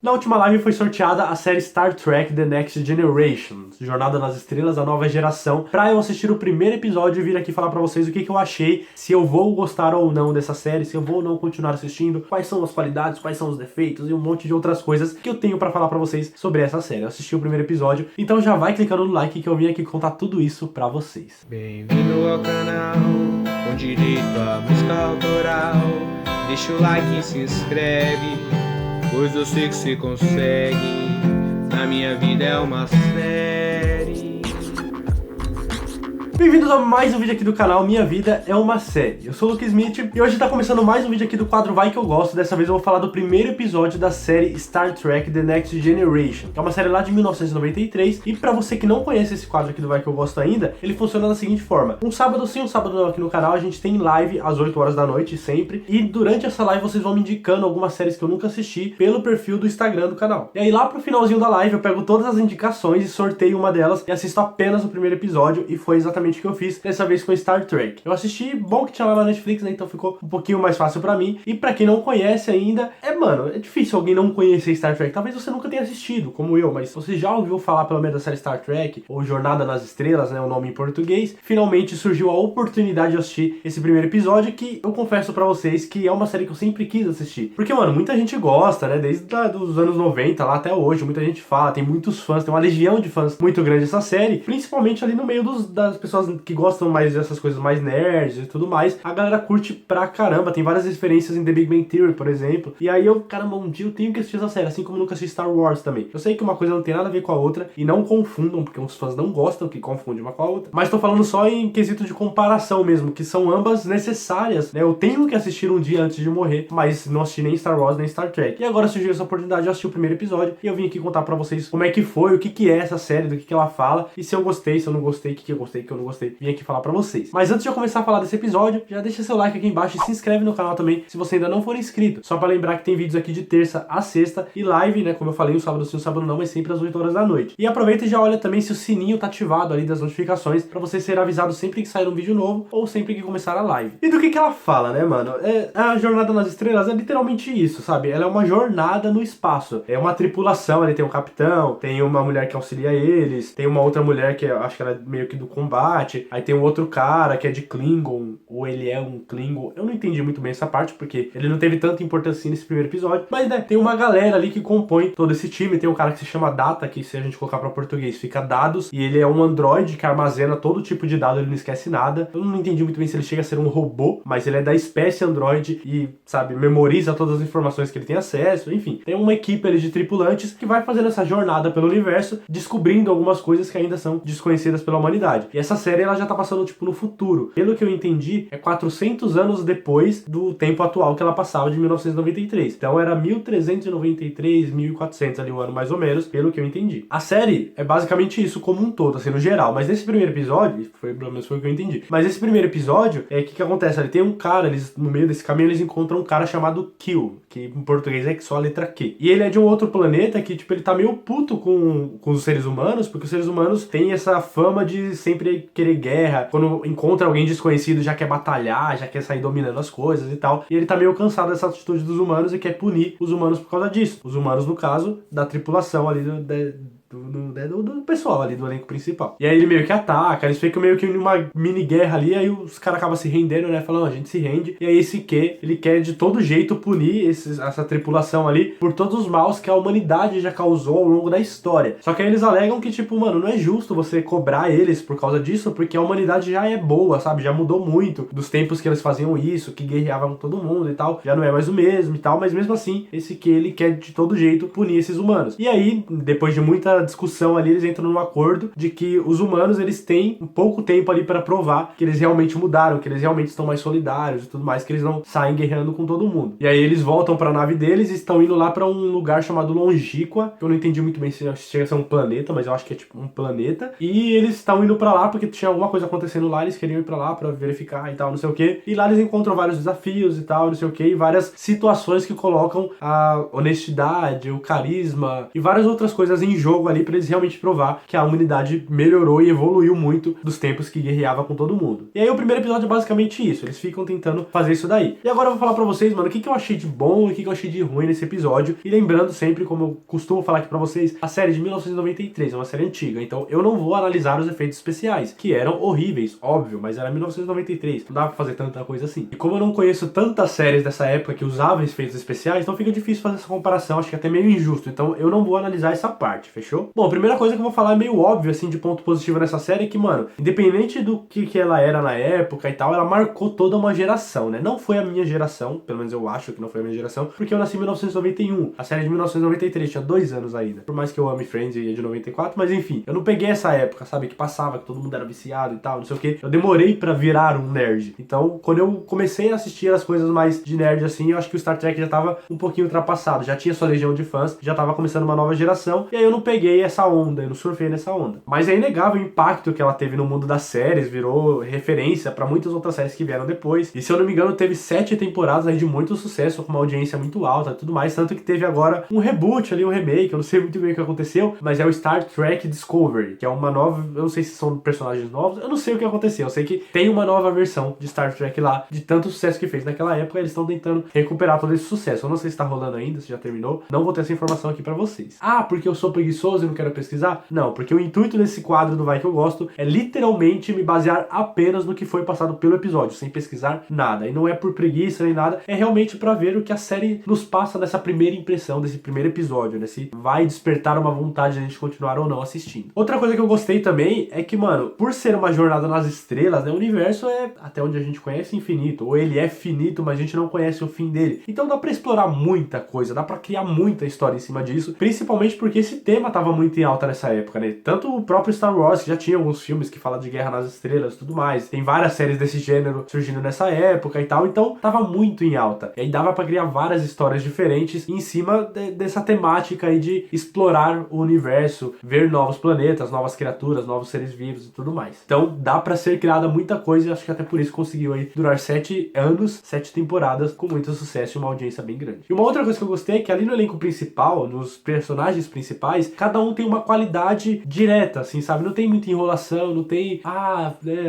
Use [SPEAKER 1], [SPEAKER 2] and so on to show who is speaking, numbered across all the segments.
[SPEAKER 1] Na última live foi sorteada a série Star Trek The Next Generation, Jornada nas Estrelas, a nova geração, pra eu assistir o primeiro episódio e vir aqui falar pra vocês o que eu achei, se eu vou gostar ou não dessa série, se eu vou ou não continuar assistindo, quais são as qualidades, quais são os defeitos e um monte de outras coisas que eu tenho pra falar pra vocês sobre essa série. Eu assisti o primeiro episódio, então já vai clicando no like que eu vim aqui contar tudo isso pra vocês.
[SPEAKER 2] Bem-vindo ao canal, com direito à música autoral. Deixa o like e se inscreve, pois eu sei que você consegue. Na minha vida é uma série.
[SPEAKER 1] Bem-vindos a mais um vídeo aqui do canal Minha Vida é uma Série. Eu sou o Luke Smith e hoje tá começando mais um vídeo aqui do quadro Vai Que Eu Gosto. Dessa vez eu vou falar do primeiro episódio da série Star Trek The Next Generation, que é uma série lá de 1993. E pra você que não conhece esse quadro aqui do Vai Que Eu Gosto ainda, ele funciona da seguinte forma: um sábado sim, um sábado não aqui no canal, a gente tem live às 8 horas da noite sempre. E durante essa live vocês vão me indicando algumas séries que eu nunca assisti pelo perfil do Instagram do canal. E aí lá pro finalzinho da live eu pego todas as indicações e sorteio uma delas e assisto apenas o primeiro episódio. E foi exatamente o que eu fiz dessa vez com Star Trek. Eu assisti, bom que tinha lá na Netflix, né? Então ficou um pouquinho mais fácil pra mim. E pra quem não conhece ainda, mano, é difícil alguém não conhecer Star Trek. Talvez você nunca tenha assistido, como eu, mas você já ouviu falar pelo menos da série Star Trek, ou Jornada nas Estrelas, né? O nome em português. Finalmente surgiu a oportunidade de assistir esse primeiro episódio, que eu confesso pra vocês que é uma série que eu sempre quis assistir. Porque, mano, muita gente gosta, né? Desde os anos 90 lá até hoje, muita gente fala, tem muitos fãs, tem uma legião de fãs muito grande dessa série, principalmente ali no meio das pessoas que gostam mais dessas coisas mais nerds e tudo mais. A galera curte pra caramba, tem várias referências em The Big Bang Theory, por exemplo. E aí eu, caramba, um dia eu tenho que assistir essa série, assim como nunca assisti Star Wars também. Eu sei que uma coisa não tem nada a ver com a outra, e não confundam, porque os fãs não gostam que confundem uma com a outra. Mas tô falando só em quesito de comparação mesmo, que são ambas necessárias, né? Eu tenho que assistir um dia antes de morrer, mas não assisti nem Star Wars nem Star Trek. E agora surgiu essa oportunidade de assistir o primeiro episódio, e eu vim aqui contar pra vocês como é que foi, o que é essa série, do que ela fala, e se eu gostei, se eu não gostei, o que eu gostei, o que eu não gostei. Vim aqui falar pra vocês. Mas antes de eu começar a falar desse episódio, já deixa seu like aqui embaixo e se inscreve no canal também, se você ainda não for inscrito. Só pra lembrar que tem vídeos aqui de terça a sexta e live, né, como eu falei, um sábado sim, um sábado não, mas sempre às 8 horas da noite. E aproveita e já olha também se o sininho tá ativado ali das notificações, pra você ser avisado sempre que sair um vídeo novo ou sempre que começar a live. E do que ela fala, né, mano? A Jornada nas Estrelas é literalmente isso, sabe? Ela é uma jornada no espaço. É uma tripulação, ali tem um capitão, tem uma mulher que auxilia eles, tem uma outra mulher que acho que ela é meio que do combate, aí tem um outro cara que é de Klingon, ou ele é um Klingon. Eu não entendi muito bem essa parte, porque ele não teve tanta importância assim nesse primeiro episódio. Mas, né, tem uma galera ali que compõe todo esse time. Tem um cara que se chama Data, que se a gente colocar pra português fica dados. E ele é um androide que armazena todo tipo de dado, ele não esquece nada. Eu não entendi muito bem se ele chega a ser um robô, mas ele é da espécie androide e, sabe, memoriza todas as informações que ele tem acesso. Enfim, tem uma equipe ali de tripulantes que vai fazendo essa jornada pelo universo, descobrindo algumas coisas que ainda são desconhecidas pela humanidade. E essa série, ela já tá passando, tipo, no futuro. Pelo que eu entendi, é 400 anos depois do tempo atual que ela passava, de 1993. Então era 1393, 1400 ali o ano mais ou menos, pelo que eu entendi. A série é basicamente isso como um todo, assim, no geral. Mas nesse primeiro episódio, pelo menos foi o que eu entendi. Mas esse primeiro episódio, o que acontece? Ali tem um cara, no meio desse caminho, eles encontram um cara chamado Q, que em português é só a letra Q. E ele é de um outro planeta que, tipo, ele tá meio puto com os seres humanos, porque os seres humanos têm essa fama de sempre querer guerra. Quando encontra alguém desconhecido, já quer batalhar, já quer sair dominando as coisas e tal. E ele tá meio cansado dessa atitude dos humanos e quer punir os humanos por causa disso. Os humanos, no caso, da tripulação ali do pessoal ali do elenco principal. E aí ele meio que ataca, eles ficam meio que numa mini guerra ali, aí os caras acabam se rendendo, né, falando, a gente se rende, e aí ele quer de todo jeito punir essa tripulação ali por todos os maus que a humanidade já causou ao longo da história. Só que aí eles alegam que, tipo, mano, não é justo você cobrar eles por causa disso, porque a humanidade já é boa, sabe, já mudou muito dos tempos que eles faziam isso, que guerreavam com todo mundo e tal, já não é mais o mesmo e tal, mas mesmo assim, ele quer de todo jeito punir esses humanos. E aí, depois de muita discussão ali, eles entram num acordo de que os humanos, eles têm um pouco tempo ali para provar que eles realmente mudaram, que eles realmente estão mais solidários e tudo mais, que eles não saem guerreando com todo mundo. E aí eles voltam para a nave deles e estão indo lá para um lugar chamado Longíqua, que eu não entendi muito bem se chega a ser um planeta, mas eu acho que é tipo um planeta. E eles estão indo para lá porque tinha alguma coisa acontecendo lá, eles queriam ir para lá para verificar e tal, não sei o que. E lá eles encontram vários desafios e tal, não sei o que, e várias situações que colocam a honestidade, o carisma e várias outras coisas em jogo jogo ali pra eles realmente provar que a humanidade melhorou e evoluiu muito dos tempos que guerreava com todo mundo. E aí o primeiro episódio é basicamente isso, eles ficam tentando fazer isso daí. E agora eu vou falar pra vocês, mano, o que eu achei de bom e o que eu achei de ruim nesse episódio. E lembrando sempre, como eu costumo falar aqui pra vocês, a série de 1993 é uma série antiga, então eu não vou analisar os efeitos especiais, que eram horríveis, óbvio, mas era 1993, não dava pra fazer tanta coisa assim. E como eu não conheço tantas séries dessa época que usavam efeitos especiais, então fica difícil fazer essa comparação, acho que é até meio injusto, então eu não vou analisar essa parte, fechou? Bom, a primeira coisa que eu vou falar é meio óbvio, assim, de ponto positivo nessa série, é que, mano, independente do que ela era na época e tal, ela marcou toda uma geração, né? Não foi a minha geração, pelo menos eu acho que não foi a minha geração, porque eu nasci em 1991, a série é de 1993, tinha 2 anos ainda, por mais que eu ame Friends e é de 94, mas enfim, eu não peguei essa época, sabe, que passava, que todo mundo era viciado e tal, não sei o que, eu demorei pra virar um nerd, então, quando eu comecei a assistir as coisas mais de nerd assim, eu acho que o Star Trek já tava um pouquinho ultrapassado, já tinha sua legião de fãs, já tava começando uma nova geração, e aí eu não peguei essa onda, eu não surfei nessa onda. Mas é inegável o impacto que ela teve no mundo das séries, virou referência pra muitas outras séries que vieram depois, e se eu não me engano teve 7 temporadas aí de muito sucesso, com uma audiência muito alta e tudo mais, tanto que teve agora um reboot ali, um remake, eu não sei muito bem o que aconteceu, mas é o Star Trek Discovery, que é uma nova, eu não sei se são personagens novos, eu não sei o que aconteceu, eu sei que tem uma nova versão de Star Trek lá, de tanto sucesso que fez naquela época, eles estão tentando recuperar todo esse sucesso. Eu não sei se tá rolando ainda, se já terminou, não vou ter essa informação aqui pra vocês. Ah, porque eu sou preguiçoso e não quero pesquisar? Não, porque o intuito desse quadro do Vai Que Eu Gosto é literalmente me basear apenas no que foi passado pelo episódio, sem pesquisar nada. E não é por preguiça nem nada, é realmente pra ver o que a série nos passa nessa primeira impressão, desse primeiro episódio, né? Se vai despertar uma vontade de a gente continuar ou não assistindo. Outra coisa que eu gostei também é que, mano, por ser uma jornada nas estrelas, né, o universo é, até onde a gente conhece, infinito. Ou ele é finito, mas a gente não conhece o fim dele. Então dá pra explorar muita coisa, dá pra criar muita história em cima disso, principalmente porque esse tema tava muito em alta nessa época, né? Tanto o próprio Star Wars, que já tinha alguns filmes que falam de guerra nas estrelas e tudo mais, tem várias séries desse gênero surgindo nessa época e tal, então tava muito em alta. E aí dava pra criar várias histórias diferentes em cima dessa temática aí de explorar o universo, ver novos planetas, novas criaturas, novos seres vivos e tudo mais. Então dá pra ser criada muita coisa e acho que até por isso conseguiu aí durar 7 anos, 7 temporadas com muito sucesso e uma audiência bem grande. E uma outra coisa que eu gostei é que ali no elenco principal, nos personagens principais, cada um tem uma qualidade direta, assim, sabe? Não tem muita enrolação, não tem,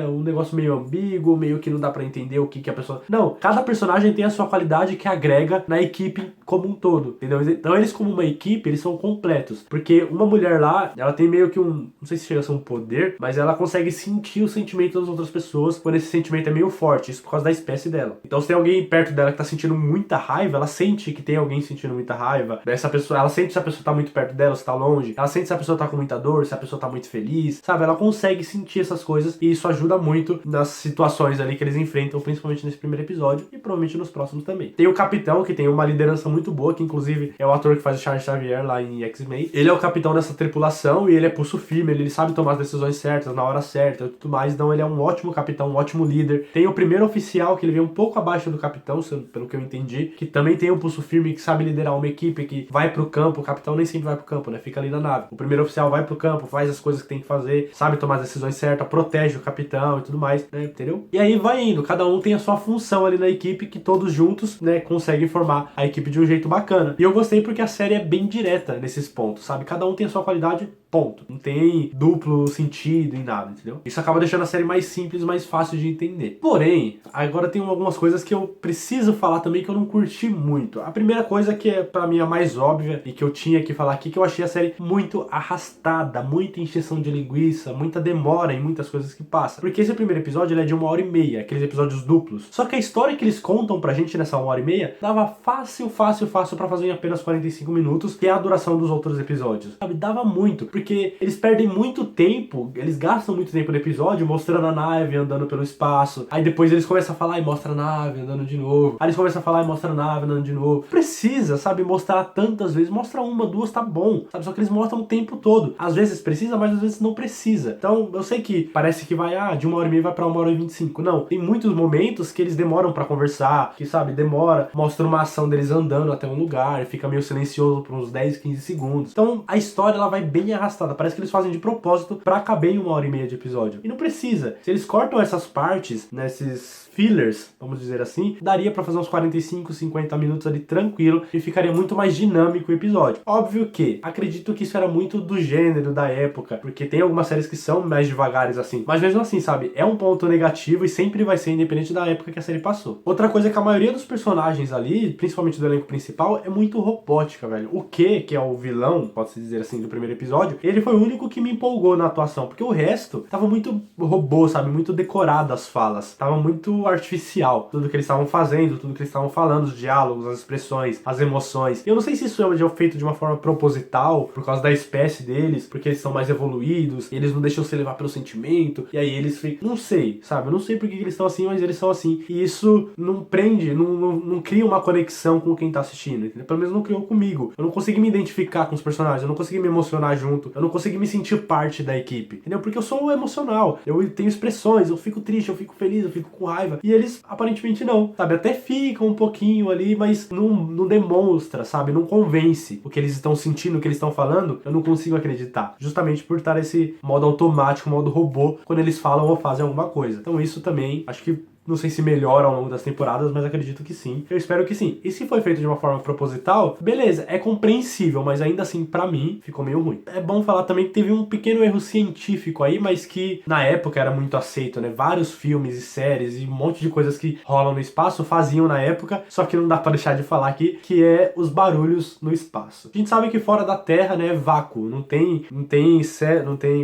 [SPEAKER 1] um negócio meio ambíguo, meio que não dá pra entender o que a pessoa... Não, cada personagem tem a sua qualidade que agrega na equipe como um todo, entendeu? Então eles como uma equipe, eles são completos, porque uma mulher lá, ela tem meio que não sei se chega a ser um poder, mas ela consegue sentir o sentimento das outras pessoas quando esse sentimento é meio forte, isso por causa da espécie dela. Então se tem alguém perto dela que tá sentindo muita raiva, ela sente que tem alguém sentindo muita raiva, essa pessoa, ela sente se a pessoa tá muito perto dela, se tá longe, ela sente se a pessoa tá com muita dor, se a pessoa tá muito feliz, sabe? Ela consegue sentir essas coisas e isso ajuda muito nas situações ali que eles enfrentam, principalmente nesse primeiro episódio e provavelmente nos próximos também. Tem o Capitão, que tem uma liderança muito boa, que inclusive é o ator que faz o Charles Xavier lá em X-Men. Ele é o capitão dessa tripulação e ele é pulso firme, ele sabe tomar as decisões certas, na hora certa e tudo mais, então ele é um ótimo capitão, um ótimo líder. Tem o primeiro oficial, que ele vem um pouco abaixo do capitão, pelo que eu entendi, que também tem um pulso firme, que sabe liderar uma equipe, que vai pro campo. O capitão nem sempre vai pro campo, né? Fica ali na nave. O primeiro oficial vai pro campo, faz as coisas que tem que fazer, sabe tomar as decisões certas, protege o capitão e tudo mais, né? Entendeu? E aí vai indo, cada um tem a sua função ali na equipe, que todos juntos, né, conseguem formar a equipe de um jeito bacana. E eu gostei porque a série é bem direta nesses pontos, sabe? Cada um tem a sua qualidade, ponto. Não tem duplo sentido em nada, entendeu? Isso acaba deixando a série mais simples, mais fácil de entender. Porém, agora tem algumas coisas que eu preciso falar também que eu não curti muito. A primeira coisa, que é pra mim a mais óbvia e que eu tinha que falar aqui, que eu achei a série muito arrastada, muita encheção de linguiça, muita demora em muitas coisas que passa. Porque esse primeiro episódio, ele é de 1h30, aqueles episódios duplos. Só que a história que eles contam pra gente nessa 1h30 dava fácil pra fazer em apenas 45 minutos, que é a duração dos outros episódios, sabe? Dava muito, porque eles perdem muito tempo, eles gastam muito tempo no episódio mostrando a nave andando pelo espaço, aí depois eles começam a falar e mostra a nave andando de novo, aí eles começam a falar e mostra a nave andando de novo. Precisa, sabe, mostrar tantas vezes, mostra uma, duas, tá bom, sabe? Só que eles mostram o tempo todo. Às vezes precisa, mas às vezes não precisa. Então, eu sei que parece que vai, de 1h30 vai pra 1h25. Não, tem muitos momentos que eles demoram pra conversar, que, sabe, demora, mostra uma ação deles andando até um lugar, fica meio silencioso por uns 10, 15 segundos. Então, a história, ela vai bem arrastada arrastada. Parece que eles fazem de propósito pra caber em 1h30 de episódio. E não precisa. Se eles cortam essas partes, nesses fillers, vamos dizer assim, daria pra fazer uns 45, 50 minutos ali tranquilo e ficaria muito mais dinâmico o episódio. Óbvio que, acredito que isso era muito do gênero da época, porque tem algumas séries que são mais devagares assim. Mas mesmo assim, sabe, é um ponto negativo e sempre vai ser independente da época que a série passou. Outra coisa é que a maioria dos personagens ali, principalmente do elenco principal, é muito robótica, velho. O que é o vilão, pode-se dizer assim, do primeiro episódio, ele foi o único que me empolgou na atuação, porque o resto tava muito robô, sabe, muito decorado as falas, tava muito artificial, tudo que eles estavam fazendo, tudo que eles estavam falando, os diálogos, as expressões, as emoções. Eu não sei se isso é feito de uma forma proposital, por causa da espécie deles, porque eles são mais evoluídos, e eles não deixam se levar pelo sentimento, e aí eles ficam... Não sei, sabe, eu não sei por que eles estão assim, mas eles são assim, e isso não prende, não cria uma conexão com quem tá assistindo, entendeu? Pelo menos não criou comigo. Eu não consegui me identificar com os personagens, eu não consegui me emocionar junto, eu não consegui me sentir parte da equipe, entendeu? Porque eu sou emocional, eu tenho expressões, eu fico triste, eu fico feliz, eu fico com raiva, e eles aparentemente não, sabe? Até ficam um pouquinho ali, mas não demonstra, sabe? Não convence o que eles estão sentindo, o que eles estão falando, eu não consigo acreditar. Justamente por estar esse modo automático, modo robô, quando eles falam ou fazem alguma coisa. Então isso também, acho que não sei se melhora ao longo das temporadas, mas acredito que sim. Eu espero que sim. E se foi feito de uma forma proposital, beleza, é compreensível, mas ainda assim, pra mim, ficou meio ruim. É bom falar também que teve um pequeno erro científico aí, mas que na época era muito aceito, né? Vários filmes e séries e um monte de coisas que rolam no espaço faziam na época, só que não dá pra deixar de falar aqui, que é os barulhos no espaço. A gente sabe que fora da Terra, né, é vácuo, não tem,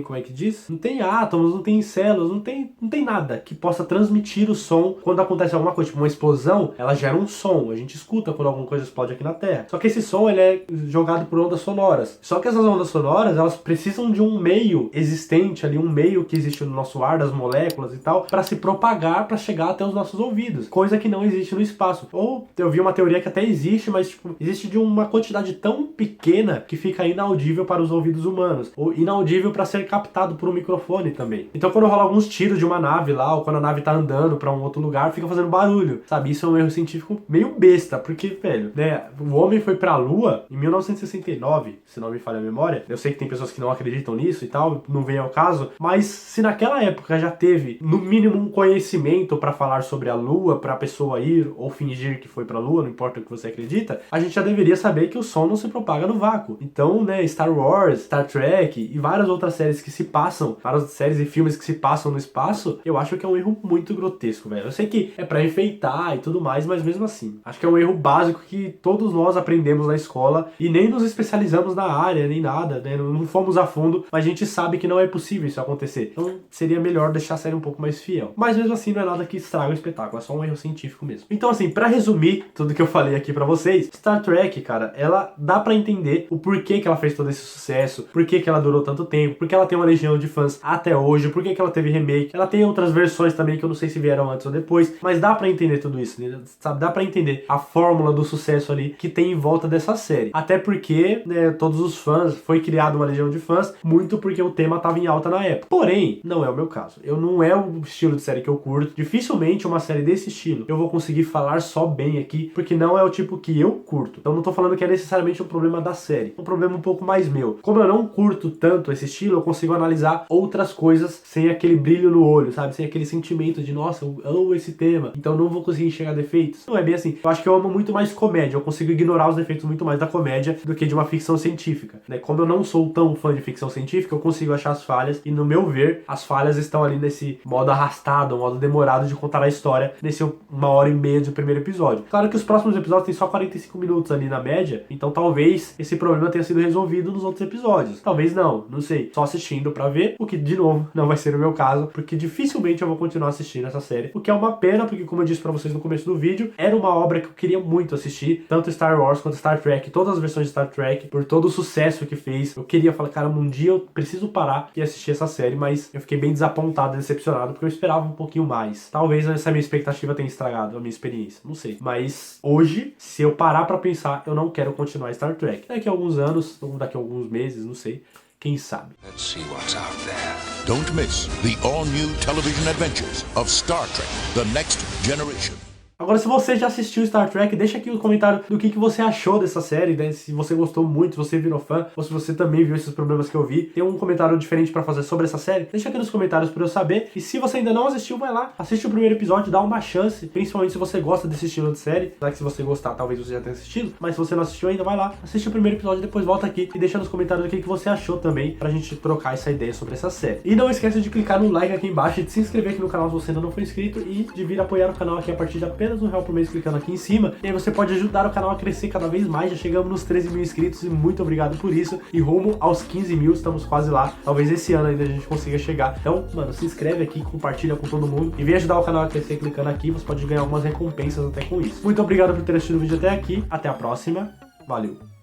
[SPEAKER 1] como é que diz? Não tem átomos, não tem células, não tem nada que possa transmitir o som. Quando acontece alguma coisa, tipo uma explosão, ela gera um som, a gente escuta quando alguma coisa explode aqui na Terra. Só que esse som, ele é jogado por ondas sonoras. Só que essas ondas sonoras, elas precisam de um meio existente ali, um meio que existe no nosso ar, das moléculas e tal, para se propagar, para chegar até os nossos ouvidos. Coisa que não existe no espaço. Ou eu vi uma teoria que até existe, mas tipo, existe de uma quantidade tão pequena que fica inaudível para os ouvidos humanos. Ou inaudível para ser captado por um microfone também. Então quando rola alguns tiros de uma nave lá, ou quando a nave tá andando para um outro lugar, fica fazendo barulho, sabe? Isso é um erro científico meio besta, porque, velho, né, o homem foi pra Lua em 1969, se não me falha a memória. Eu sei que tem pessoas que não acreditam nisso e tal, não vem ao caso, mas se naquela época já teve, no mínimo, um conhecimento pra falar sobre a Lua, pra pessoa ir ou fingir que foi pra Lua, não importa o que você acredita, a gente já deveria saber que o som não se propaga no vácuo. Então, né, Star Wars, Star Trek e várias outras séries que se passam, várias séries e filmes que se passam no espaço, eu acho que é um erro muito grotesco, velho. Eu sei que é pra enfeitar e tudo mais, mas mesmo assim, acho que é um erro básico que todos nós aprendemos na escola e nem nos especializamos na área, nem nada, né? Não fomos a fundo, mas a gente sabe que não é possível isso acontecer. Então seria melhor deixar a série um pouco mais fiel. Mas mesmo assim não é nada que estraga o espetáculo, é só um erro científico mesmo. Então assim, pra resumir tudo que eu falei aqui pra vocês, Star Trek, cara, ela dá pra entender o porquê que ela fez todo esse sucesso, porquê que ela durou tanto tempo, porque ela tem uma legião de fãs até hoje, porquê que ela teve remake, ela tem outras versões também que eu não sei se vieram antes ou depois, mas dá pra entender tudo isso, né? Sabe? Dá pra entender a fórmula do sucesso ali que tem em volta dessa série. Até porque, né, todos os fãs, foi criada uma legião de fãs, muito porque o tema tava em alta na época. Porém, não é o meu caso. Não é o estilo de série que eu curto. Dificilmente uma série desse estilo eu vou conseguir falar só bem aqui, porque não é o tipo que eu curto. Então não tô falando que é necessariamente um problema da série. É um problema um pouco mais meu. Como eu não curto tanto esse estilo, eu consigo analisar outras coisas sem aquele brilho no olho, sabe? Sem aquele sentimento de, nossa, eu amo esse tema, então não vou conseguir enxergar defeitos. Não é bem assim. Eu acho que eu amo muito mais comédia. Eu consigo ignorar os defeitos muito mais da comédia do que de uma ficção científica, né? Como eu não sou tão fã de ficção científica, eu consigo achar as falhas e, no meu ver, as falhas estão ali nesse modo arrastado, modo demorado de contar a história, nesse 1h30 do primeiro episódio. Claro que os próximos episódios têm só 45 minutos ali na média, então talvez esse problema tenha sido resolvido nos outros episódios. Talvez não sei. Só assistindo pra ver, o que, de novo, não vai ser o meu caso, porque dificilmente eu vou continuar assistindo essa série, o que é uma pena, porque como eu disse pra vocês no começo do vídeo, era uma obra que eu queria muito assistir, tanto Star Wars quanto Star Trek, todas as versões de Star Trek, por todo o sucesso que fez. Eu queria falar, cara, um dia eu preciso parar e assistir essa série, mas eu fiquei bem desapontado, decepcionado, porque eu esperava um pouquinho mais. Talvez essa minha expectativa tenha estragado a minha experiência, não sei. Mas hoje, se eu parar pra pensar, eu não quero continuar Star Trek. Daqui a alguns anos, ou daqui a alguns meses, não sei, quem sabe.
[SPEAKER 3] Let's see what's out there. Don't miss the all-new television adventures of Star Trek: The Next Generation.
[SPEAKER 1] Agora, se você já assistiu Star Trek, deixa aqui um comentário do que você achou dessa série, né? Se você gostou muito, se você virou fã, ou se você também viu esses problemas que eu vi. Tem um comentário diferente pra fazer sobre essa série? Deixa aqui nos comentários pra eu saber. E se você ainda não assistiu, vai lá, assiste o primeiro episódio, dá uma chance, principalmente se você gosta desse estilo de série. Será que se você gostar, talvez você já tenha assistido, mas se você não assistiu ainda, vai lá, assiste o primeiro episódio, depois volta aqui e deixa nos comentários o que você achou também, pra gente trocar essa ideia sobre essa série. E não esqueça de clicar no like aqui embaixo, de se inscrever aqui no canal se você ainda não for inscrito e de vir apoiar o canal aqui a partir de apenas R$1 por mês, clicando aqui em cima. E aí você pode ajudar o canal a crescer cada vez mais. Já chegamos nos 13 mil inscritos e muito obrigado por isso. E rumo aos 15 mil, estamos quase lá. Talvez esse ano ainda a gente consiga chegar. Então, mano, se inscreve aqui, compartilha com todo mundo e vem ajudar o canal a crescer clicando aqui. Você pode ganhar algumas recompensas até com isso. Muito obrigado por ter assistido o vídeo até aqui. Até a próxima. Valeu!